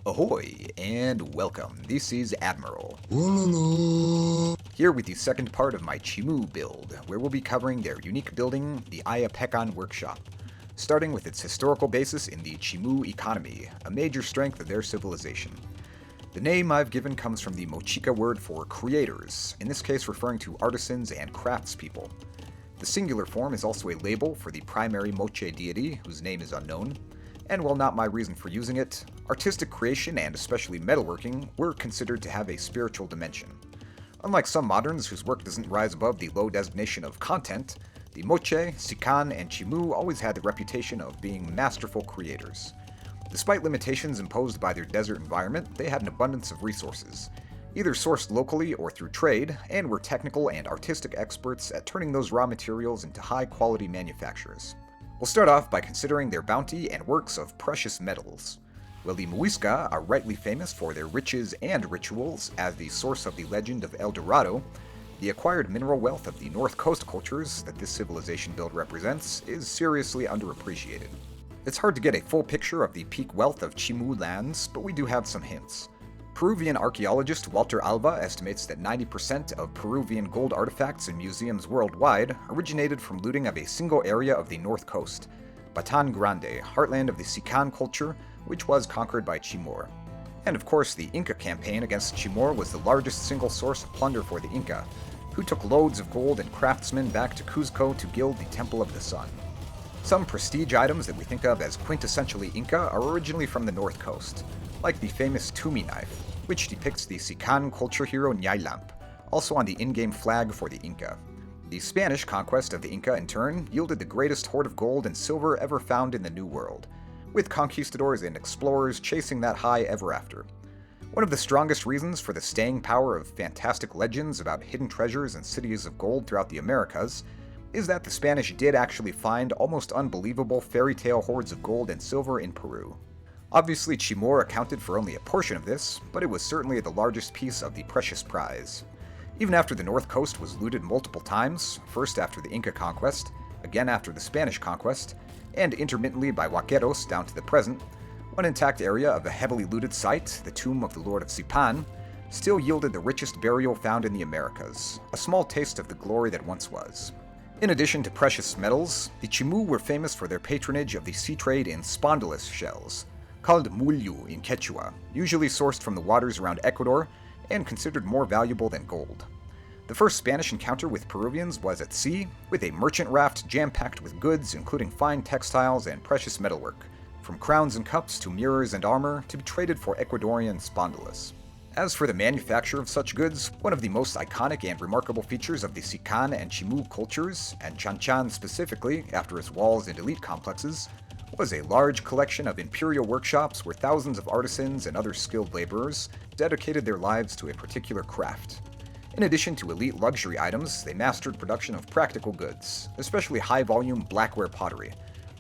Ahoy, and welcome. This is Admiral, Ooh. here with the second part of my Chimú build, where we'll be covering their unique building, the Aiapæcæn workshop, starting with its historical basis in the Chimú economy, a major strength of their civilization. The name I've given comes from the Mochica word for creators, in this case referring to artisans and craftspeople. The singular form is also a label for the primary Moche deity, whose name is unknown, and while not my reason for using it, artistic creation and especially metalworking were considered to have a spiritual dimension. Unlike some moderns whose work doesn't rise above the low designation of content, the Moche, Sican, and Chimú always had the reputation of being masterful creators. Despite limitations imposed by their desert environment, they had an abundance of resources, either sourced locally or through trade, and were technical and artistic experts at turning those raw materials into high-quality manufactures. We'll start off by considering their bounty and works of precious metals. While the Muisca are rightly famous for their riches and rituals as the source of the legend of El Dorado, the acquired mineral wealth of the North Coast cultures that this civilization build represents is seriously underappreciated. It's hard to get a full picture of the peak wealth of Chimú lands, but we do have some hints. Peruvian archaeologist Walter Alva estimates that 90% of Peruvian gold artifacts in museums worldwide originated from looting of a single area of the North Coast, Batan Grande, heartland of the Sican culture, which was conquered by Chimur. And of course, the Inca campaign against Chimur was the largest single source of plunder for the Inca, who took loads of gold and craftsmen back to Cuzco to gild the Temple of the Sun. Some prestige items that we think of as quintessentially Inca are originally from the North Coast, like the famous Tumi knife, which depicts the Sican culture hero Ñaylamp, also on the in-game flag for the Inca. The Spanish conquest of the Inca, in turn, yielded the greatest hoard of gold and silver ever found in the New World, with conquistadors and explorers chasing that high ever after. One of the strongest reasons for the staying power of fantastic legends about hidden treasures and cities of gold throughout the Americas is that the Spanish did actually find almost unbelievable fairy tale hoards of gold and silver in Peru. Obviously, Chimur accounted for only a portion of this, but it was certainly the largest piece of the precious prize. Even after the North Coast was looted multiple times, first after the Inca conquest, again after the Spanish conquest, and intermittently by Huaqueros down to the present, one intact area of a heavily looted site, the tomb of the Lord of Sipan, still yielded the richest burial found in the Americas, a small taste of the glory that once was. In addition to precious metals, the Chimú were famous for their patronage of the sea trade in spondylus shells, called mulyu in Quechua, usually sourced from the waters around Ecuador and considered more valuable than gold. The first Spanish encounter with Peruvians was at sea, with a merchant raft jam-packed with goods including fine textiles and precious metalwork, from crowns and cups to mirrors and armor to be traded for Ecuadorian spondylus. As for the manufacture of such goods, one of the most iconic and remarkable features of the Sican and Chimú cultures, and Chanchan specifically after its walls and elite complexes, was a large collection of imperial workshops where thousands of artisans and other skilled laborers dedicated their lives to a particular craft. In addition to elite luxury items, they mastered production of practical goods, especially high-volume blackware pottery,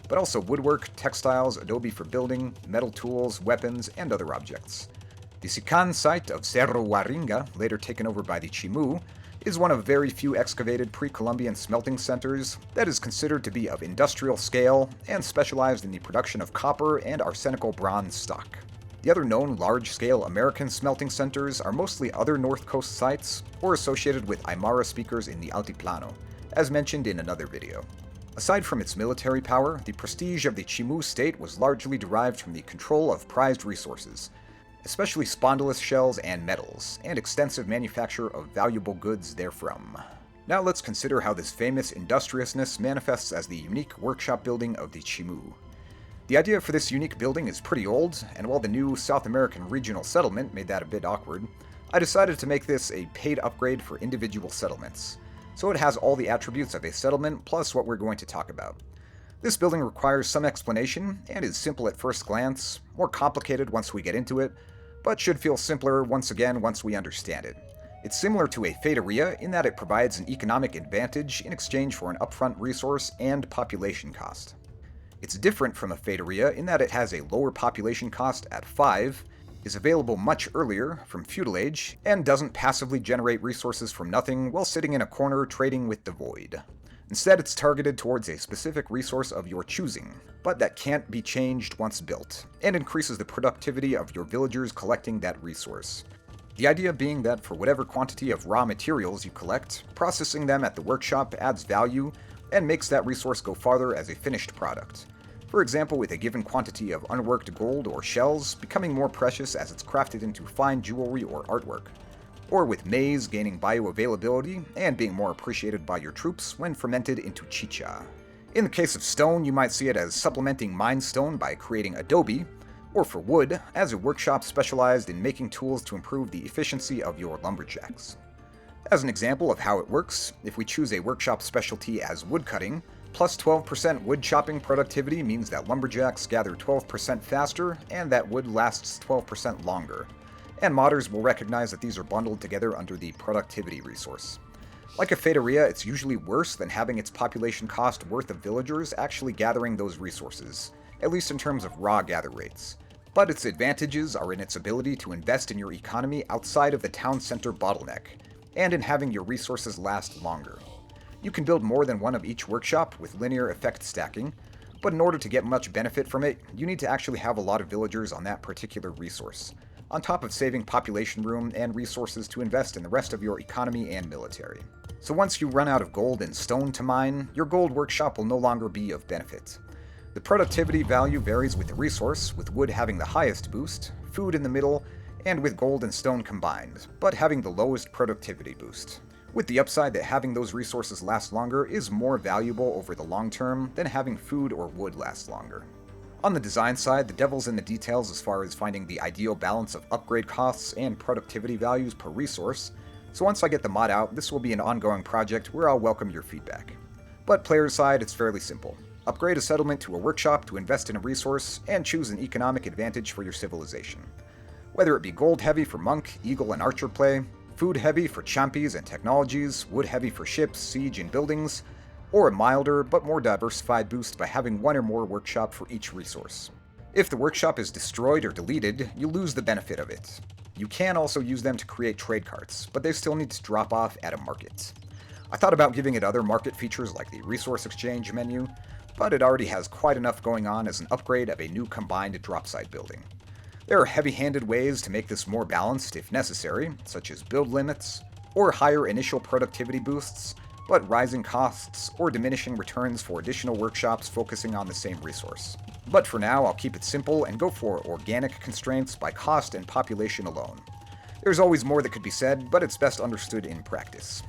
but also woodwork, textiles, adobe for building, metal tools, weapons, and other objects. The Sican site of Cerro Huaringa, later taken over by the Chimú, is one of very few excavated pre-Columbian smelting centers that is considered to be of industrial scale and specialized in the production of copper and arsenical bronze stock. The other known large-scale American smelting centers are mostly other North Coast sites or associated with Aymara speakers in the Altiplano, as mentioned in another video. Aside from its military power, the prestige of the Chimú state was largely derived from the control of prized resources, especially spondylus shells and metals, and extensive manufacture of valuable goods therefrom. Now let's consider how this famous industriousness manifests as the unique workshop building of the Chimú. The idea for this unique building is pretty old, and while the new South American regional settlement made that a bit awkward, I decided to make this a paid upgrade for individual settlements, so it has all the attributes of a settlement plus what we're going to talk about. This building requires some explanation, and is simple at first glance, more complicated once we get into it, but should feel simpler once we understand it. It's similar to a feitoria in that it provides an economic advantage in exchange for an upfront resource and population cost. It's different from a feitoria in that it has a lower population cost at 5, is available much earlier, from feudal age, and doesn't passively generate resources from nothing while sitting in a corner trading with the void. Instead, it's targeted towards a specific resource of your choosing, but that can't be changed once built, and increases the productivity of your villagers collecting that resource. The idea being that for whatever quantity of raw materials you collect, processing them at the workshop adds value and makes that resource go farther as a finished product. For example, with a given quantity of unworked gold or shells becoming more precious as it's crafted into fine jewelry or artwork. Or with maize gaining bioavailability and being more appreciated by your troops when fermented into chicha. In the case of stone, you might see it as supplementing mine stone by creating adobe, or for wood, as a workshop specialized in making tools to improve the efficiency of your lumberjacks. As an example of how it works, if we choose a workshop specialty as woodcutting, plus 12% wood chopping productivity means that lumberjacks gather 12% faster and that wood lasts 12% longer. And modders will recognize that these are bundled together under the productivity resource. Like a Feitoria, it's usually worse than having its population cost worth of villagers actually gathering those resources, at least in terms of raw gather rates. But its advantages are in its ability to invest in your economy outside of the town center bottleneck, and in having your resources last longer. You can build more than one of each workshop with linear effect stacking, but in order to get much benefit from it, you need to actually have a lot of villagers on that particular resource, on top of saving population room and resources to invest in the rest of your economy and military. So once you run out of gold and stone to mine, your gold workshop will no longer be of benefit. The productivity value varies with the resource, with wood having the highest boost, food in the middle, and with gold and stone combined, but having the lowest productivity boost. With the upside that having those resources last longer is more valuable over the long term than having food or wood last longer. On the design side, the devil's in the details as far as finding the ideal balance of upgrade costs and productivity values per resource, so once I get the mod out, this will be an ongoing project where I'll welcome your feedback. But player side, it's fairly simple. Upgrade a settlement to a workshop to invest in a resource, and choose an economic advantage for your civilization. Whether it be gold heavy for monk, eagle, and archer play, food heavy for champies and technologies, wood heavy for ships, siege, and buildings, or a milder but more diversified boost by having one or more workshop for each resource. If the workshop is destroyed or deleted, you lose the benefit of it. You can also use them to create trade carts, but they still need to drop off at a market. I thought about giving it other market features like the resource exchange menu, but it already has quite enough going on as an upgrade of a new combined drop site building. There are heavy-handed ways to make this more balanced if necessary, such as build limits, or higher initial productivity boosts, but rising costs or diminishing returns for additional workshops focusing on the same resource. But for now, I'll keep it simple and go for organic constraints by cost and population alone. There's always more that could be said, but it's best understood in practice.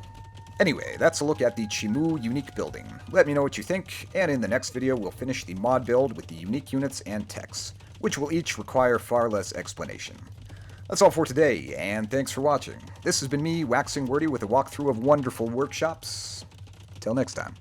Anyway, that's a look at the Chimú unique building. Let me know what you think, and in the next video we'll finish the mod build with the unique units and techs, which will each require far less explanation. That's all for today, and thanks for watching. This has been me, Waxing Wordy, with a walkthrough of wonderful workshops. Till next time.